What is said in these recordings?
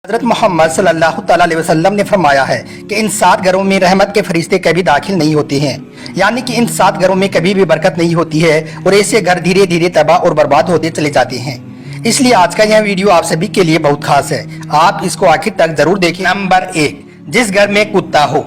حضرت محمد صلی اللہ علیہ وسلم نے فرمایا ہے کہ ان 7 گھروں میں رحمت کے فرشتے کبھی داخل نہیں ہوتے ہیں، یعنی کہ ان 7 گھروں میں کبھی بھی برکت نہیں ہوتی ہے اور ایسے گھر دھیرے دھیرے تباہ اور برباد ہوتے چلے جاتے ہیں۔ اس لیے آج کا یہ ویڈیو آپ سبھی کے لیے بہت خاص ہے، آپ اس کو آخر تک ضرور دیکھیں۔ نمبر 1، جس گھر میں کتا ہو۔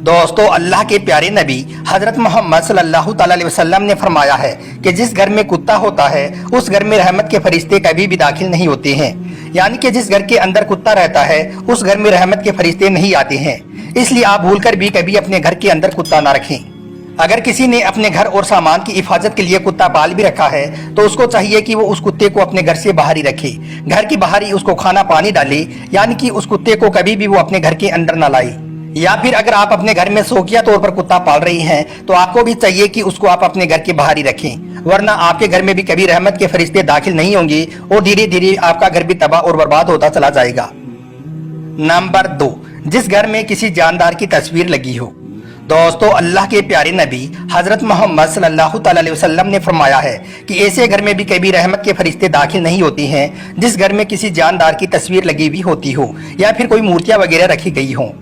دوستو، اللہ کے پیارے نبی حضرت محمد صلی اللہ علیہ وسلم نے فرمایا ہے کہ جس گھر میں کتا ہوتا ہے اس گھر میں رحمت کے فرشتے کبھی بھی داخل نہیں ہوتے ہیں، یعنی کہ جس گھر کے اندر کتا رہتا ہے اس گھر میں رحمت کے فرشتے نہیں آتے ہیں۔ اس لیے آپ بھول کر بھی کبھی اپنے گھر کے اندر کتا نہ رکھیں۔ اگر کسی نے اپنے گھر اور سامان کی حفاظت کے لیے کتا پال بھی رکھا ہے تو اس کو چاہیے کہ وہ اس کتے کو اپنے گھر سے باہر ہی رکھے، گھر کی باہر ہی اس کو کھانا پانی ڈالے، یعنی کہ اس کتے کو کبھی بھی وہ اپنے گھر کے اندر نہ لائے۔ یا پھر اگر آپ اپنے گھر میں شوقیہ طور پر کتا پال رہی ہیں تو آپ کو بھی چاہیے کہ اس کو آپ اپنے گھر کے باہر ہی رکھیں، ورنہ آپ کے گھر میں بھی کبھی رحمت کے فرشتے داخل نہیں ہوں گے اور دھیرے دھیرے آپ کا گھر بھی تباہ اور برباد ہوتا چلا جائے گا۔ نمبر 2، جس گھر میں کسی جاندار کی تصویر لگی ہو۔ دوستو، اللہ کے پیارے نبی حضرت محمد صلی اللہ علیہ وسلم نے فرمایا ہے کہ ایسے گھر میں بھی کبھی رحمت کے فرشتے داخل نہیں ہوتے ہیں جس گھر میں کسی جاندار کی تصویر لگی ہوئی ہوتی ہو یا پھر کوئی مورتیاں وغیرہ رکھی گئی ہوں۔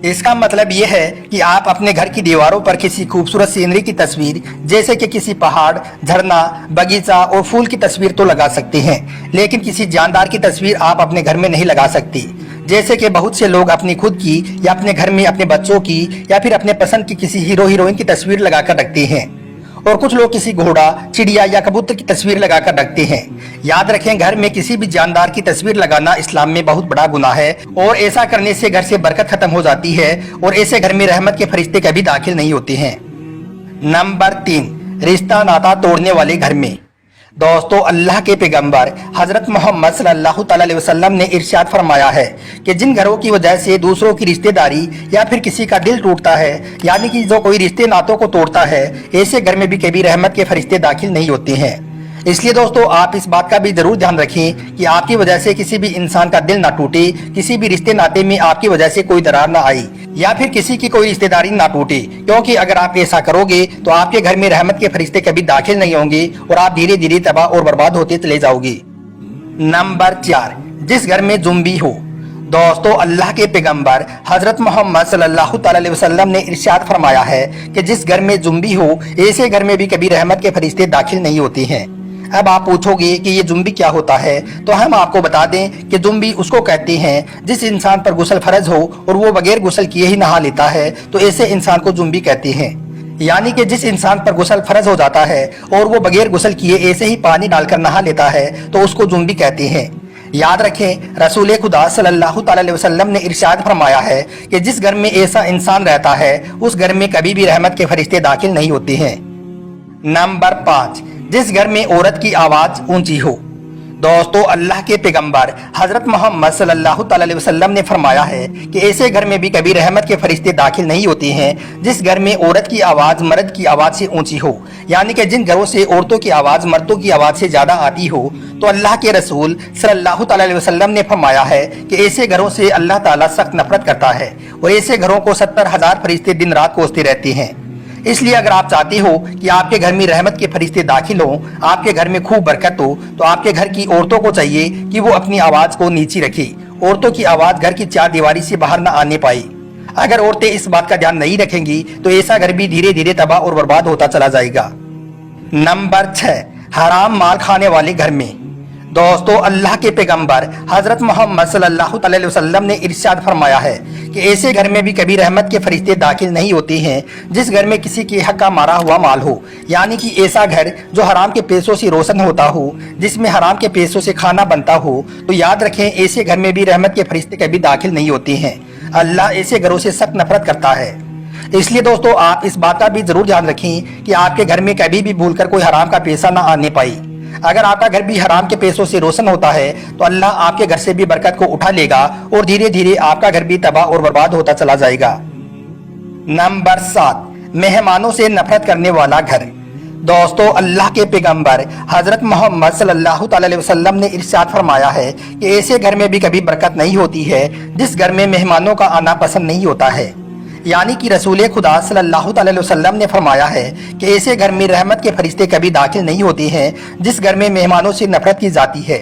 اس کا مطلب یہ ہے کہ آپ اپنے گھر کی دیواروں پر کسی خوبصورت سینری کی تصویر، جیسے کہ کسی پہاڑ، جھرنا، باغیچہ اور پھول کی تصویر تو لگا سکتے ہیں، لیکن کسی جاندار کی تصویر آپ اپنے گھر میں نہیں لگا سکتے۔ جیسے کہ بہت سے لوگ اپنی خود کی یا اپنے گھر میں اپنے بچوں کی یا پھر اپنے پسند کی کسی ہیرو ہیروئن کی تصویر لگا کر رکھتے ہیں، اور کچھ لوگ کسی گھوڑا، چڑیا یا کبوتر کی تصویر لگا کر رکھتے ہیں۔ یاد رکھیں، گھر میں کسی بھی جاندار کی تصویر لگانا اسلام میں بہت بڑا گناہ ہے، اور ایسا کرنے سے گھر سے برکت ختم ہو جاتی ہے اور ایسے گھر میں رحمت کے فرشتے کبھی داخل نہیں ہوتے ہیں۔ نمبر 3، رشتہ ناتا توڑنے والے گھر میں۔ دوستو، اللہ کے پیغمبر حضرت محمد صلی اللہ علیہ وسلم نے ارشاد فرمایا ہے کہ جن گھروں کی وجہ سے دوسروں کی رشتہ داری یا پھر کسی کا دل ٹوٹتا ہے، یعنی کہ جو کوئی رشتے ناتوں کو توڑتا ہے، ایسے گھر میں بھی کبھی رحمت کے فرشتے داخل نہیں ہوتے ہیں۔ اس لیے دوستو، آپ اس بات کا بھی ضرور دھیان رکھیں کہ آپ کی وجہ سے کسی بھی انسان کا دل نہ ٹوٹے، کسی بھی رشتے ناتے میں آپ کی وجہ سے کوئی درار نہ آئی یا پھر کسی کی کوئی رشتہ داری نہ ٹوٹے، کیونکہ اگر آپ ایسا کرو گے تو آپ کے گھر میں رحمت کے فرشتے کبھی داخل نہیں ہوں گے اور آپ دھیرے دھیرے تباہ اور برباد ہوتے چلے جاؤ گے۔ نمبر 4، جس گھر میں زومبی ہو۔ دوستو، اللہ کے پیغمبر حضرت محمد صلی اللہ علیہ وسلم نے ارشاد فرمایا ہے کہ جس گھر میں زومبی ہو، ایسے گھر میں بھی کبھی رحمت کے فرشتے داخل نہیں ہوتے ہیں۔ اب آپ پوچھو گے کہ یہ زومبی کیا ہوتا ہے، تو ہم آپ کو بتا دیں کہ زومبی اس کو کہتے ہیں جس انسان پر غسل فرض ہو اور وہ بغیر غسل کیے ہی نہا لیتا ہے، تو ایسے انسان کو زومبی کہتے ہیں۔ یعنی کہ جس انسان پر غسل فرض ہو جاتا ہے اور وہ بغیر غسل کیے ایسے ہی پانی ڈال کر نہا لیتا ہے تو اس کو زومبی کہتے ہیں۔ یاد رکھیں، رسول خدا صلی اللہ علیہ وسلم نے ارشاد فرمایا ہے کہ جس گھر میں ایسا انسان رہتا ہے اس گھر میں کبھی بھی رحمت کے فرشتے داخل نہیں ہوتے ہیں۔ نمبر 5، جس گھر میں عورت کی آواز اونچی ہو۔ دوستو، اللہ کے پیغمبر حضرت محمد صلی اللہ علیہ وسلم نے فرمایا ہے کہ ایسے گھر میں بھی کبھی رحمت کے فرشتے داخل نہیں ہوتے ہیں جس گھر میں عورت کی آواز مرد کی آواز سے اونچی ہو، یعنی کہ جن گھروں سے عورتوں کی آواز مردوں کی آواز سے زیادہ آتی ہو، تو اللہ کے رسول صلی اللہ علیہ وسلم نے فرمایا ہے کہ ایسے گھروں سے اللہ تعالیٰ سخت نفرت کرتا ہے اور ایسے گھروں کو 70,000 فرشتے دن رات کوستے رہتے ہیں۔ اس لیے اگر آپ چاہتے ہو کہ آپ کے گھر میں رحمت کے فرشتے داخل ہوں، آپ کے گھر میں خوب برکت ہو، تو آپ کے گھر کی عورتوں کو چاہیے کہ وہ اپنی آواز کو نیچی رکھے، عورتوں کی آواز گھر کی 4 دیواری سے باہر نہ آنے پائے۔ اگر عورتیں اس بات کا دھیان نہیں رکھیں گی تو ایسا گھر بھی دھیرے دھیرے تباہ اور برباد ہوتا چلا جائے گا۔ نمبر 6، حرام مال کھانے والے گھر میں۔ دوستو، اللہ کے پیغمبر حضرت محمد صلی اللہ علیہ وسلم نے ارشاد فرمایا ہے کہ ایسے گھر میں بھی کبھی رحمت کے فرشتے داخل نہیں ہوتے ہیں جس گھر میں کسی کے حق کا مارا ہوا مال ہو، یعنی کہ ایسا گھر جو حرام کے پیسوں سے روشن ہوتا ہو، جس میں حرام کے پیسوں سے کھانا بنتا ہو، تو یاد رکھیں ایسے گھر میں بھی رحمت کے فرشتے کبھی داخل نہیں ہوتے ہیں۔ اللہ ایسے گھروں سے سخت نفرت کرتا ہے۔ اس لیے دوستو، آپ اس بات کا بھی ضرور دھیان رکھیں کہ آپ کے گھر میں کبھی بھی بھول کر کوئی حرام کا پیسہ نہ آنے پائے۔ اگر آپ کا گھر بھی حرام کے پیسوں سے روشن ہوتا ہے تو اللہ آپ کے گھر سے بھی برکت کو اٹھا لے گا اور دھیرے دھیرے آپ کا گھر بھی تباہ اور برباد ہوتا چلا جائے گا۔ نمبر 7، مہمانوں سے نفرت کرنے والا گھر۔ دوستو، اللہ کے پیغمبر حضرت محمد صلی اللہ علیہ وسلم نے ارشاد فرمایا ہے کہ ایسے گھر میں بھی کبھی برکت نہیں ہوتی ہے جس گھر میں مہمانوں کا آنا پسند نہیں ہوتا ہے۔ یعنی کہ رسول خدا صلی اللہ علیہ وسلم نے فرمایا ہے کہ ایسے گھر میں رحمت کے فرشتے کبھی داخل نہیں ہوتے ہیں جس گھر میں مہمانوں سے نفرت کی جاتی ہے۔